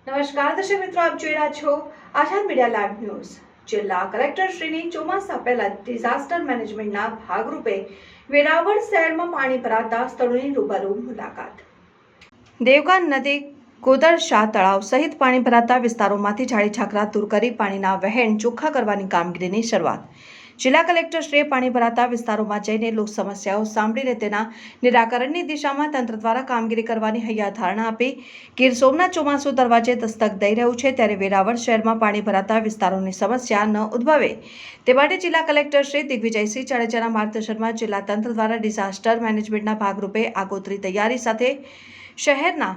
નમસ્કાર દર્શક મિત્રો, આપ જોઈ રહ્યા છો આઝાદ મીડિયા લાઈવ ન્યૂઝ। જિલ્લા કલેક્ટર શ્રીની ચોમાસા પહેલા ડિઝાસ્ટર મેનેજમેન્ટના ભાગરૂપે વેરાવળ શહેરમાં પાણી ભરાતા સ્થળોની રૂબરૂ મુલાકાત। દેવકાન નદી, કોદરશા તળાવ સહિત પાણી ભરાતા વિસ્તારોમાંથી ઝાડી ઝાકરા દૂર કરી પાણીના વહેણ ચોખ્ખા કરવાની કામગીરીની શરૂઆત। જિલ્લા કલેક્ટરશ્રીએ પાણી ભરાતા વિસ્તારોમાં જઈને લોક સમસ્યાઓ સાંભળીને તેના નિરાકરણની દિશામાં તંત્ર દ્વારા કામગીરી કરવાની હૈયાધારણા આપી। ગીર સોમનાથ ચોમાસું દરવાજે દસ્તક દઈ રહ્યું છે, ત્યારે વેરાવળ શહેરમાં પાણી ભરાતા વિસ્તારોની સમસ્યા ન ઉદ્ભવે તે માટે જિલ્લા કલેક્ટર શ્રી દિગ્વિજયસિંહ જાડેજાના માર્ગદર્શનમાં જિલ્લા તંત્ર દ્વારા ડિઝાસ્ટર મેનેજમેન્ટના ભાગરૂપે આગોતરી તૈયારી સાથે શહેરના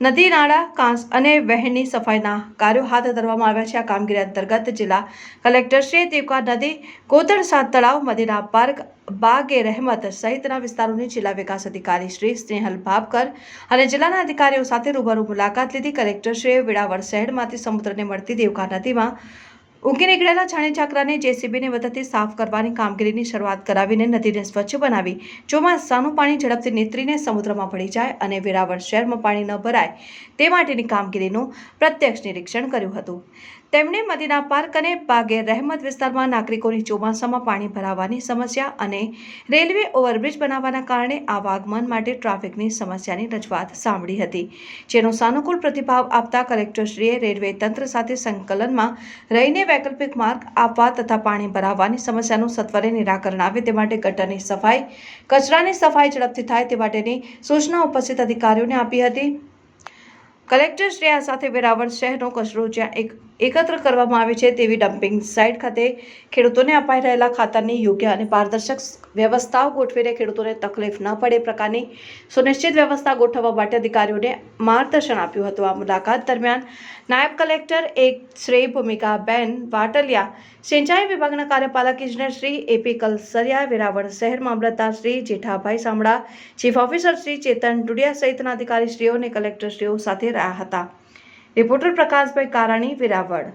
નદી, નાળા, કાંસ અને વહેણની સફાઈના કાર્યો હાથ ધરવામાં આવ્યા છે। આ કામગીરી અંતર્ગત જિલ્લા કલેક્ટરશ્રીએ દેવકા નદી, કોદરશા તળાવ, મદીના પાર્ક, બાગ-એ-રહેમત સહિતના વિસ્તારોની જિલ્લા વિકાસ અધિકારી શ્રી સ્નેહલ ભાભકર અને જિલ્લાના અધિકારીઓ સાથે રૂબરૂ મુલાકાત લીધી। કલેક્ટરશ્રીએ વેરાવળ શહેરમાંથી સમુદ્રને મળતી દેવકા નદીમાં ઉગી નીકળેલા છાણી ઝાકરાને જેસીબીની મદદથી સાફ કરવાની કામગીરીની શરૂઆત કરાવીને નદીને સ્વચ્છ બનાવી ચોમાસાનું પાણી ઝડપથી નીતરીને સમુદ્રમાં ભળી જાય અને વેરાવળ શહેરમાં પાણી ન ભરાય તે માટેની કામગીરીનું પ્રત્યક્ષ નિરીક્ષણ કર્યું હતું। તેમણે મદીના પાર્ક અને બાગ-એ-રહેમત વિસ્તારમાં નાગરિકોની ચોમાસામાં પાણી ભરાવાની સમસ્યા અને રેલવે ઓવરબ્રિજ બનાવવાના કારણે આવાગમન માટે ટ્રાફિકની સમસ્યાની રજૂઆત સાંભળી હતી, જેનો સાનુકૂળ પ્રતિભાવ આપતા કલેક્ટરશ્રીએ રેલવે તંત્ર સાથે સંકલનમાં રહીને વૈકલ્પિક માર્ગ આપવા તથા પાણી ભરાવાની સમસ્યાનું સત્વરે નિરાકરણ આવે તે માટે ગટરની સફાઈ, કચરાની સફાઈ ઝડપથી થાય તે માટેની સૂચના ઉપસ્થિત અધિકારીઓને આપી હતી। કલેક્ટરશ્રી આ સાથે વેરાવળ શહેરનો કચરો જ્યાં એકત્ર કરવામાં આવે છે તેવી ડમ્પિંગ સાઇટ ખાતે ખેડૂતોને અપાઈ રહેલા ખાતરની યોગ્ય અને પારદર્શક વ્યવસ્થાઓ ગોઠવીને ખેડૂતોને તકલીફ ન પડે એ પ્રકારની સુનિશ્ચિત વ્યવસ્થા ગોઠવવા માટે અધિકારીઓને માર્ગદર્શન આપ્યું હતું। આ મુલાકાત દરમિયાન નાયબ કલેક્ટર શ્રી ભૂમિકાબેન વાટલિયા, સિંચાઈ વિભાગના કાર્યપાલક ઇજનેર શ્રી એપી કલસરિયા, વેરાવળ શહેર મામલતદાર શ્રી જેઠાભાઈ સામડા, ચીફ ઓફિસર શ્રી ચેતન ડુડિયા સહિતના અધિકારીશ્રીઓ અને કલેક્ટરશ્રીઓ સાથે રહ્યા હતા। રિપોર્ટર પ્રકાશભાઈ કારાણી, વેરાવળ।